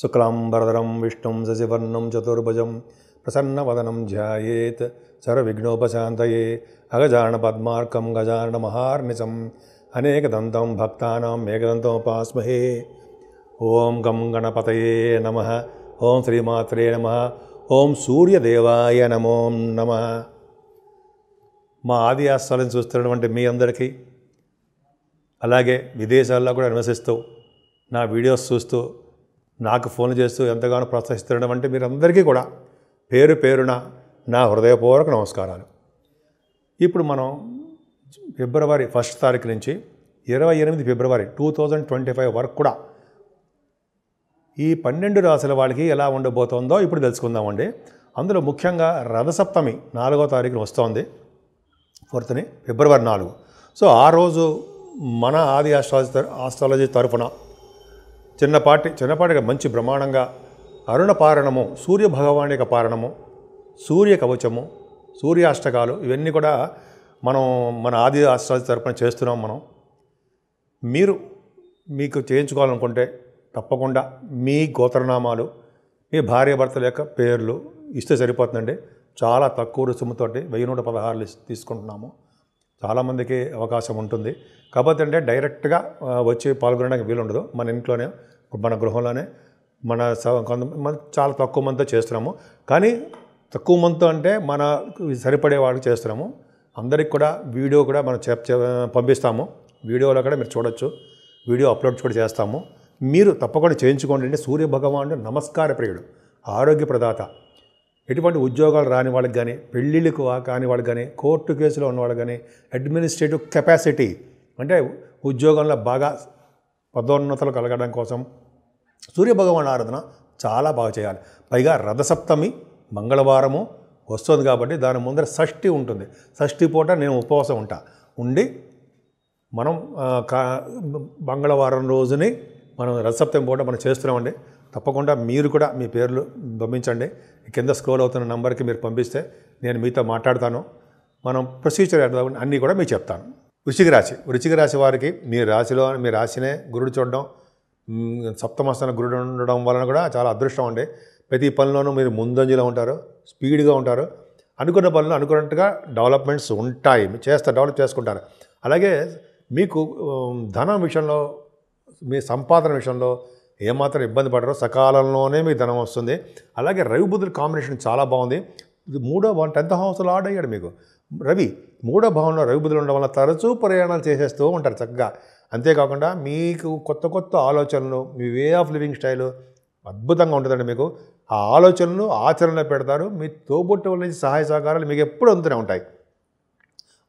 శుక్లాంబరధరం విష్ణుం శశివర్ణం చతుర్భుజం ప్రసన్నవదనం ధ్యాయేత్ సర్వవిఘ్నోపశాంతయే అగజానన పద్మార్కం గజానన మహార్నిశం అనేకదంతం భక్తానాం ఏకదంతముపాస్మహే. ఓం గం గణపతయే నమః. ఓం శ్రీమాత్రే నమః. ఓం సూర్యదేవాయ నమో నమః. మా ఆది ఆస్థాలను చూస్తున్నటువంటి మీ అందరికీ, అలాగే విదేశాల్లో కూడా నివసిస్తూ నా వీడియోస్ చూస్తూ నాకు ఫోన్ చేస్తూ ఎంతగానో ప్రోత్సహిస్తున్నటువంటి మీరందరికీ కూడా పేరు పేరున నా హృదయపూర్వక నమస్కారాలు. ఇప్పుడు మనం ఫిబ్రవరి 1 తారీఖు నుంచి 28 ఫిబ్రవరి 2025 వరకు కూడా ఈ 12 రాశుల వాళ్ళకి ఎలా ఉండబోతోందో ఇప్పుడు తెలుసుకుందామండి. అందులో ముఖ్యంగా రథసప్తమి 4వ తారీఖున వస్తోంది, 4th ఫిబ్రవరి 4. సో ఆ రోజు మన ఆది ఆస్ట్రాలజీ తరఫున చిన్నపాటిగా మంచి బ్రహ్మాండంగా అరుణపారణము, సూర్య భగవాని యొక్క పారణము, సూర్య కవచము, సూర్యాష్టకాలు ఇవన్నీ కూడా మనం మన ఆది ఆస్ట్రాలజీ తరఫున చేస్తున్నాం. మీకు చేయించుకోవాలనుకుంటే తప్పకుండా మీ గోత్రనామాలు, మీ భార్యాభర్తల యొక్క పేర్లు ఇస్తే సరిపోతుందండి. చాలా తక్కువ రుసుముతోటి 1116 తీసుకుంటున్నాము. చాలామందికి అవకాశం ఉంటుంది. కాకపోతే అంటే డైరెక్ట్గా వచ్చి పాల్గొనడానికి వీలుండదు. మన ఇంట్లోనే, మన గృహంలోనే చాలా తక్కువ మందితో చేస్తున్నాము. కానీ తక్కువ మందితో అంటే మన సరిపడే వాళ్ళకి చేస్తున్నాము. అందరికి కూడా వీడియో కూడా మనం పంపిస్తాము. వీడియోలో కూడా మీరు చూడొచ్చు, వీడియో అప్లోడ్ కూడా చేస్తాము. మీరు తప్పకుండా చేయించుకోండి. అంటే సూర్య భగవానుడు నమస్కార ప్రియుడు, ఆరోగ్య ప్రదాత. ఎటువంటి ఉద్యోగాలు రాని వాళ్ళకి కానీ, పెళ్ళిళ్ళకు కాని వాళ్ళకి కానీ, కోర్టు కేసులో ఉన్న వాళ్ళకి కానీ, అడ్మినిస్ట్రేటివ్ కెపాసిటీ అంటే ఉద్యోగంలో బాగా పదోన్నతులు కలగడం కోసం సూర్యభగవాన్ ఆరాధన చాలా బాగా చేయాలి. పైగా రథసప్తమి మంగళవారము వస్తుంది కాబట్టి దాని ముందర షష్ఠి ఉంటుంది. షష్ఠి పూట నేను ఉపవాసం ఉండి మనం మంగళవారం రోజుని మనం రథసప్తమి పూట మనం చేస్తున్నామండి. తప్పకుండా మీరు కూడా మీ పేర్లు పంపించండి. కింద స్క్రోల్ అవుతున్న నంబర్కి మీరు పంపిస్తే నేను మీతో మాట్లాడతాను. మనం ప్రొసీజర్ అన్నీ కూడా మీకు చెప్తాను. వృశ్చిక రాశి వారికి మీ రాశినే గురుడు చూడడం, సప్తమస్థాన గురుడు ఉండడం వలన కూడా చాలా అదృష్టం అండి. ప్రతి పనిలోనూ మీరు ముందంజలో ఉంటారు, స్పీడ్గా ఉంటారు. అనుకున్న పనులు అనుకున్నట్టుగా డెవలప్మెంట్స్ ఉంటాయి, డెవలప్ చేసుకుంటారు. అలాగే మీకు ధనం విషయంలో, మీ సంపాదన విషయంలో ఏమాత్రం ఇబ్బంది పడరు. సకాలంలోనే మీ ధనం వస్తుంది. అలాగే రవి బుధుల కాంబినేషన్ చాలా బాగుంది. 10th హౌస్లో ఆడ్ అయ్యాడు మీకు రవి. 3వ భావంలో రవి బుధులు ఉండడం వల్ల తరచూ ప్రయాణాలు చేసేస్తూ ఉంటారు చక్కగా. అంతేకాకుండా మీకు కొత్త ఆలోచనలు, మీ వే ఆఫ్ లివింగ్ స్టైలు అద్భుతంగా ఉంటుందండి. మీకు ఆ ఆలోచనలు ఆచరణలో పెడతారు. మీ తోబుట్టు వాళ్ళ నుంచి సహాయ సహకారాలు మీకు ఎప్పుడు అందుతూనే ఉంటాయి.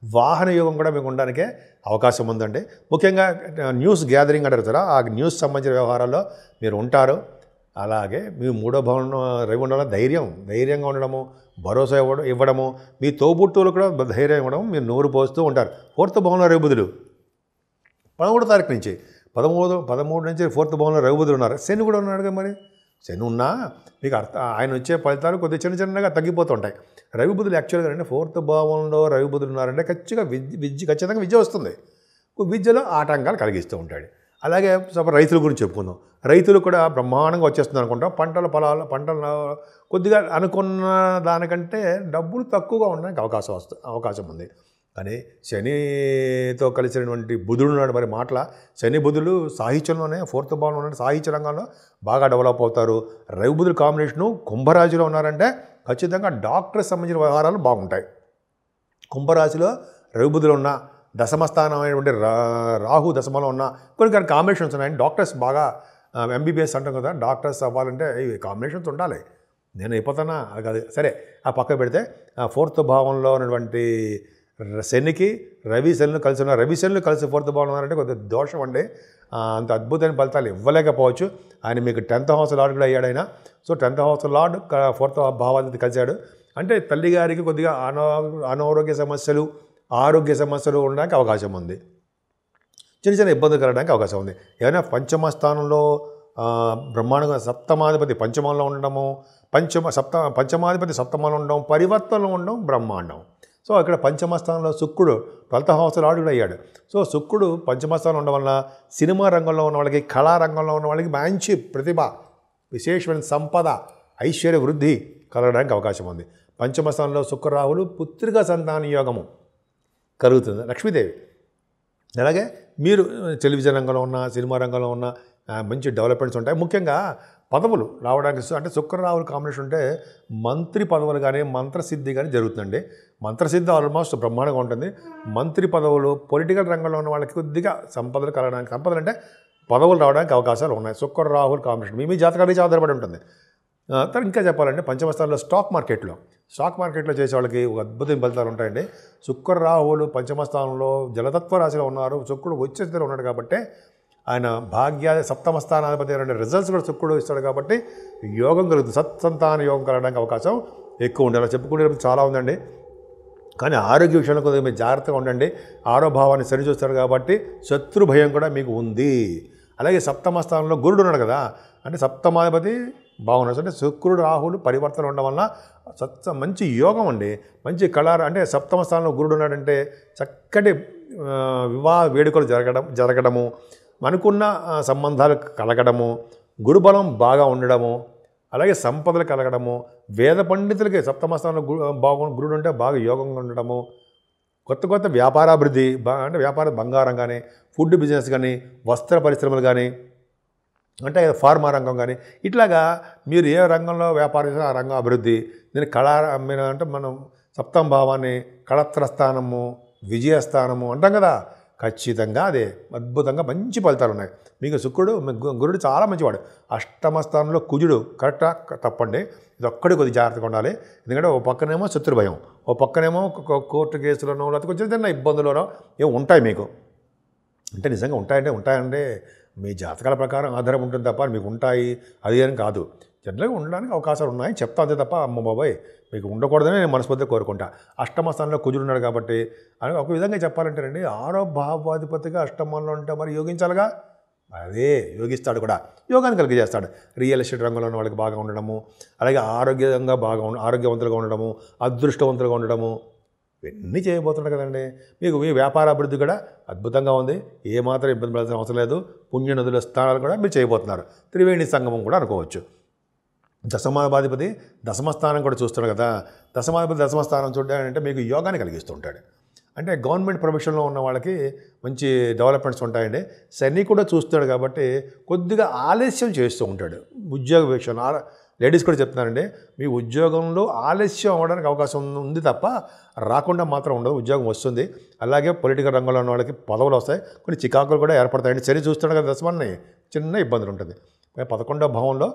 వాహన యోగం కూడా మీకు ఉండడానికే అవకాశం ఉందండి. ముఖ్యంగా న్యూస్ గ్యాదరింగ్ అంటారు కదా, ఆ న్యూస్ సంబంధించిన వ్యవహారాల్లో మీరు ఉంటారు. అలాగే మీ 3వ భావంలో రవి ఉండడం ధైర్యంగా ఉండడము, భరోసా ఇవ్వడము, మీ తోబుట్టువులు కూడా ధైర్యం ఇవ్వడం, మీరు నోరు పోస్తూ ఉంటారు. 4th భావంలో రవి బుధులు 13వ తారీఖు నుంచి 13 నుంచి 4th భావంలో రవి బుధులు ఉన్నారు. శని కూడా ఉన్నాడు కదా. మరి శని ఉన్నా మీకు ఆయన వచ్చే ఫలితాలు కొద్దిగా చిన్నగా తగ్గిపోతూ ఉంటాయి. రవి బుధులు యాక్చువల్గా అంటే 4th భావంలో రవి బుధులు ఉన్నారంటే ఖచ్చితంగా విద్య వస్తుంది. విద్యలో ఆటంకాలు కలిగిస్తూ ఉంటాడు. అలాగే రైతుల గురించి చెప్పుకుందాం. రైతులు కూడా బ్రహ్మాండంగా వచ్చేస్తుంది అనుకుంటాం. పంటలు కొద్దిగా అనుకున్న దానికంటే డబ్బులు తక్కువగా ఉండడానికి అవకాశం ఉంది. కానీ శనితో కలిసినటువంటి బుధుడు ఉన్నాడు. మరి శని బుధులు సాహిత్యంలోనే 4th భావంలో ఉన్న సాహిత్య రంగంలో బాగా డెవలప్ అవుతారు. రవి బుధుల కాంబినేషను కుంభరాశిలో ఉన్నారంటే ఖచ్చితంగా డాక్టర్ సంబంధించిన వ్యవహారాలు బాగుంటాయి. కుంభరాశిలో రవి బుధులు ఉన్న దశమస్థానం అయినటువంటి రాహు దశమలో ఉన్న కొన్ని కాంబినేషన్స్ ఉన్నాయండి. డాక్టర్స్ బాగా ఎంబీబీఎస్ అంటాం కదా, డాక్టర్స్ అవ్వాలంటే ఇవి కాంబినేషన్స్ ఉండాలి. నేను అయిపోతానా అది కాదు. సరే, ఆ పక్క పెడితే 4th భావంలో ఉన్నటువంటి శనికి శనులు కలిసి ఉన్న రవి శనులు కలిసి 4th భావంలో ఉన్నారంటే కొద్దిగా దోషం అండి. అంత అద్భుతమైన ఫలితాలు ఇవ్వలేకపోవచ్చు. ఆయన మీకు 10th హౌస్ లార్డ్ కూడా అయ్యాడు ఆయన. So 10th house lord 4th భావాధిపతి కలిశాడు అంటే తల్లి గారికి కొద్దిగా ఆరోగ్య సమస్యలు ఉండడానికి అవకాశం ఉంది. చిన్న ఇబ్బందులు కలగడానికి అవకాశం ఉంది. ఏమైనా పంచమ స్థానంలో బ్రహ్మాండంగా సప్తమాధిపతి పంచమంలో ఉండడము, పంచమాధిపతి సప్తమంలో ఉండడం, పరివర్తనలో ఉండడం బ్రహ్మాండం. సో ఇక్కడ పంచమస్థానంలో శుక్రుడు 12th హౌస్ లార్డ్ కూడా అయ్యాడు. సో శుక్రుడు పంచమస్థానంలో ఉండడం వల్ల సినిమా రంగంలో ఉన్న వాళ్ళకి, కళారంగంలో ఉన్న వాళ్ళకి మంచి ప్రతిభ విశేషమైన సంపద, ఐశ్వర్య వృద్ధి కలగడానికి అవకాశం ఉంది. పంచమ స్థానంలో శుక్ర రాహులు పుత్రిక సంతాన యోగము కలుగుతుంది. లక్ష్మీదేవి. అలాగే మీరు టెలివిజన్ రంగంలో ఉన్న, సినిమా రంగంలో ఉన్న మంచి డెవలప్మెంట్స్ ఉంటాయి. ముఖ్యంగా పదవులు రావడానికి అంటే శుక్ర రాహుల కాంబినేషన్ ఉంటే మంత్రి పదవులు కానీ మంత్రసిద్ధి కానీ జరుగుతుందండి. మంత్రసిద్ధి ఆల్మోస్ట్ బ్రహ్మాండంగా ఉంటుంది. మంత్రి పదవులు, పొలిటికల్ రంగంలో ఉన్న వాళ్ళకి కొద్దిగా సంపదలు కలగడానికి, సంపదలు అంటే పదవులు రావడానికి అవకాశాలు ఉన్నాయి. శుక్ర రాహుల్ కాంబినేషన్ మీ జాతకానికి ఆధారపడి ఉంటుంది. తర్వాత ఇంకా చెప్పాలంటే పంచమ స్థానంలో స్టాక్ మార్కెట్లో చేసే వాళ్ళకి ఒక అద్భుతమైన ఫలితాలు ఉంటాయండి. శుక్ర రాహులు పంచమ స్థానంలో జలతత్వ రాశిలో ఉన్నారు. శుక్రుడు వచ్చే స్థితిలో ఉన్నాడు కాబట్టి ఆయన భాగ్య సప్తమ స్థానాధిపతి అనే రిజల్ట్స్ కూడా శుక్రుడు ఇస్తాడు కాబట్టి యోగం కలుగుతుంది. సత్సంతాన యోగం కలగడానికి అవకాశం ఎక్కువ ఉంది. అలా చెప్పుకుంటే చాలా ఉందండి. కానీ ఆరోగ్య విషయంలో కొద్దిగా మీరు జాగ్రత్తగా ఉండండి. ఆరోభావాన్ని సరిచూస్తారు కాబట్టి శత్రు భయం కూడా మీకు ఉంది. అలాగే సప్తమ స్థానంలో గురుడు ఉన్నాడు కదా, అంటే సప్తమాధిపతి బాగున్నాడు. అంటే శుక్రుడు రాహులు పరివర్తన ఉండడం వల్ల మంచి యోగం అండి. మంచి అంటే సప్తమ స్థానంలో గురుడు ఉన్నాడంటే చక్కటి వివాహ వేడుకలు జరగడము, మనకున్న సంబంధాలు కలగడము, గురుబలం బాగా ఉండడము, అలాగే సంపదలు కలగడము, వేద పండితులకి సప్తమ స్థానంలో గురుడు ఉంటే బాగా యోగంగా ఉండడము, కొత్త వ్యాపారాభివృద్ధి అంటే వ్యాపార బంగారం కానీ, ఫుడ్ బిజినెస్ కానీ, వస్త్ర పరిశ్రమలు కానీ, అంటే ఫార్మా రంగం కానీ, ఇట్లాగా మీరు ఏ రంగంలో వ్యాపారం చేసినా ఆ రంగం అభివృద్ధి. నేను అంటే మనం సప్తమ భావాన్ని కళత్రస్థానము, విజయస్థానము అంటాం కదా, ఖచ్చితంగా అదే అద్భుతంగా మంచి ఫలితాలు ఉన్నాయి. మీకు శుక్రుడు గురుడు చాలా మంచివాడు. అష్టమ స్థానంలో కుజుడు కరెక్టా తప్పండి, ఇది ఒక్కడి కొద్దిగా జాగ్రత్తగా ఉండాలి. ఎందుకంటే ఓ పక్కనేమో శత్రు భయం, ఓ పక్కనేమో కోర్టు కేసులోనో లేకపోతే కొంచెం చిన్న ఇబ్బందులోనో ఏమో ఉంటాయి మీకు. అంటే నిజంగా ఉంటాయంటే మీ జాతకాల ప్రకారం ఆధారం ఉంటుంది తప్ప మీకు ఉంటాయి అది అని కాదు. జనరల్గా ఉండడానికి అవకాశాలు ఉన్నాయి చెప్తా, అంతే తప్ప అమ్మ బాబాయ్ మీకు ఉండకూడదని నేను మనస్ఫూర్తిగా కోరుకుంటా. అష్టమ స్థానంలో కుజుడు ఉన్నాడు కాబట్టి అని ఒక విధంగా చెప్పాలంటేనండి, ఆరో భావాధిపతిగా అష్టమంలో ఉంటే మరి యోగించాలిగా, అదే యోగిస్తాడు కూడా, యోగాన్ని కలిగజేస్తాడు. రియల్ ఎస్టేట్ రంగంలో ఉన్న వాళ్ళకి బాగా ఉండడము, అలాగే ఆరోగ్యవంతులుగా ఉండడము, అదృష్టవంతులుగా ఉండడము, ఇవన్నీ చేయబోతున్నాడు కదండి. మీకు మీ వ్యాపార అభివృద్ధి కూడా అద్భుతంగా ఉంది. ఏమాత్రం ఇబ్బంది పడాల్సిన అవసరం లేదు. పుణ్య నదుల స్థానాలు కూడా మీరు చేయబోతున్నారు. త్రివేణి సంగమం కూడా అనుకోవచ్చు. దశమాధిపతి దశమస్థానం కూడా చూస్తున్నాడు కదా, దశమాధిపతి దశమస్థానం చూడాలంటే మీకు యోగాన్ని కలిగిస్తూ ఉంటాడు. అంటే గవర్నమెంట్ ప్రొఫెషన్లో ఉన్న వాళ్ళకి మంచి డెవలప్మెంట్స్ ఉంటాయండి. శని కూడా చూస్తాడు కాబట్టి కొద్దిగా ఆలస్యం చేస్తూ ఉంటాడు ఉద్యోగ విషయంలో. లేడీస్ కూడా చెప్తున్నారండి, మీ ఉద్యోగంలో ఆలస్యం అవ్వడానికి అవకాశం ఉంది తప్ప రాకుండా మాత్రం ఉండదు, ఉద్యోగం వస్తుంది. అలాగే పొలిటికల్ రంగంలో ఉన్న వాళ్ళకి పదవులు వస్తాయి, కొన్ని చికాకులు కూడా ఏర్పడతాయండి. శని చూస్తాడు కదా దశమాన్ని, చిన్న ఇబ్బందులు ఉంటుంది. 11వ భావంలో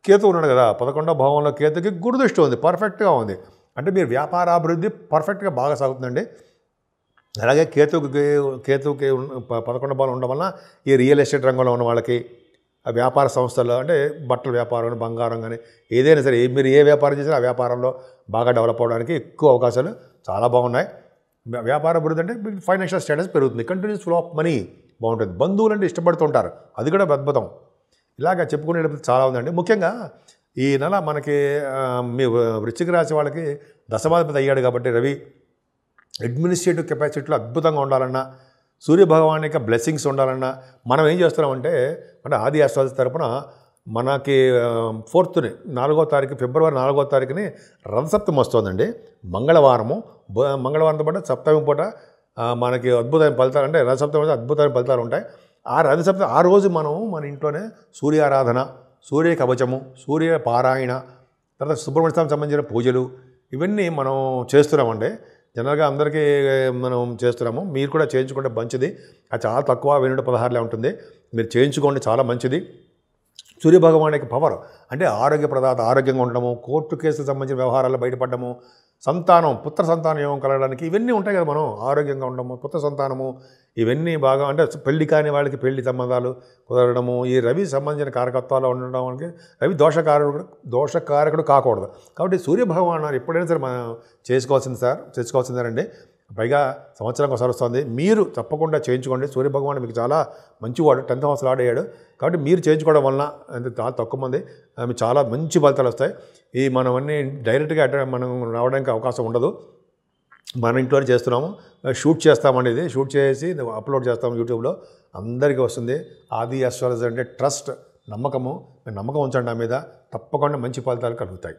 కేతు ఉన్నాడు కదా, 11వ భావంలో కేతుకి గురుదృష్టి ఉంది, పర్ఫెక్ట్గా ఉంది. అంటే మీరు వ్యాపారాభివృద్ధి పర్ఫెక్ట్గా బాగా సాగుతుందండి. అలాగే కేతుకి 11వ భావం ఉండడం వల్ల ఈ రియల్ ఎస్టేట్ రంగంలో ఉన్న వాళ్ళకి, ఆ వ్యాపార సంస్థల్లో అంటే బట్టల వ్యాపారం, బంగారం కానీ ఏదైనా సరే మీరు ఏ వ్యాపారం చేసినా ఆ వ్యాపారంలో బాగా డెవలప్ అవ్వడానికి ఎక్కువ అవకాశాలు చాలా బాగున్నాయి. వ్యాపార అభివృద్ధి అంటే ఫైనాన్షియల్ స్టేటస్ పెరుగుతుంది, కంటిన్యూస్ ఫ్లో ఆఫ్ మనీ బాగుంటుంది. బంధువులు అంటే ఇష్టపడుతుంటారు, అది కూడా అద్భుతం. ఇలాగ చెప్పుకునేటప్పుడు చాలా ఉందండి. ముఖ్యంగా ఈ నెల మనకి మీ వృశ్చిక రాశి వాళ్ళకి దశమాధిపతి అయ్యాడు కాబట్టి రవి అడ్మినిస్ట్రేటివ్ కెపాసిటీలో అద్భుతంగా ఉండాలన్నా, సూర్యభగవాన్ యొక్క బ్లెస్సింగ్స్ ఉండాలన్నా మనం ఏం చేస్తున్నామంటే, అంటే ఆది అస్ట్రాలజీ తరపున మనకి 4th ఫిబ్రవరి 4వ తారీఖుని రథసప్తమి వస్తుందండి. మంగళవారంతో పాటు సప్తమి పూట మనకి అద్భుతమైన ఫలితాలు, అంటే రథసప్తమి అద్భుతమైన ఫలితాలు ఉంటాయి. ఆ రోజు మనం మన ఇంట్లోనే సూర్యారాధన, సూర్య కవచము, సూర్య పారాయణ, తర్వాత సుబ్రహ్మణ్య స్వామికి సంబంధించిన పూజలు ఇవన్నీ మనం చేస్తున్నామండి. జనరల్గా అందరికీ మనం చేస్తున్నాము, మీరు కూడా చేయించుకుంటే మంచిది. అది చాలా తక్కువ, 16 ఉంటుంది. మీరు చేయించుకోండి, చాలా మంచిది. సూర్యభగవాన్ యొక్క పవర్ అంటే ఆరోగ్యంగా ఉండడము, కోర్టు కేసులకు సంబంధించిన వ్యవహారాలు బయటపడము, పుత్ర సంతానం యోగం కలగడానికి ఇవన్నీ ఉంటాయి కదా. మనం ఆరోగ్యంగా ఉండడము, పుత్ర సంతానము, ఇవన్నీ బాగా అంటే పెళ్లి కాని వాళ్ళకి పెళ్లి సంబంధాలు కుదరడము, ఈ రవి సంబంధించిన కారకత్వాలు ఉండడానికి, రవి దోషకారకుడు కాకూడదు. కాబట్టి సూర్యభగవాన్ ఎప్పుడైనా సరే మనం చేసుకోవాల్సిందేనండి. పైగా సంవత్సరానికి ఒకసారి వస్తుంది. మీరు తప్పకుండా చేయించుకోండి. సూర్యభగవాన్ మీకు చాలా మంచివాడు, 10th house లార్డ్ అయ్యాడు కాబట్టి మీరు చేయించుకోవడం వలన అంటే చాలా తక్కువ మంది మీకు చాలా మంచి ఫలితాలు వస్తాయి. మనం అన్నీ డైరెక్ట్గా మనం రావడానికి అవకాశం ఉండదు. మన ఇంట్లోనే చేస్తున్నాము, షూట్ చేస్తామండి. షూట్ చేసి అప్లోడ్ చేస్తాము యూట్యూబ్లో, అందరికీ వస్తుంది. ఆది అస్ట్రాలజీ అంటే ట్రస్ట్ నమ్మకము. మీరు నమ్మకం ఉంచండి నా మీద, తప్పకుండా మంచి ఫలితాలు కలుగుతాయి.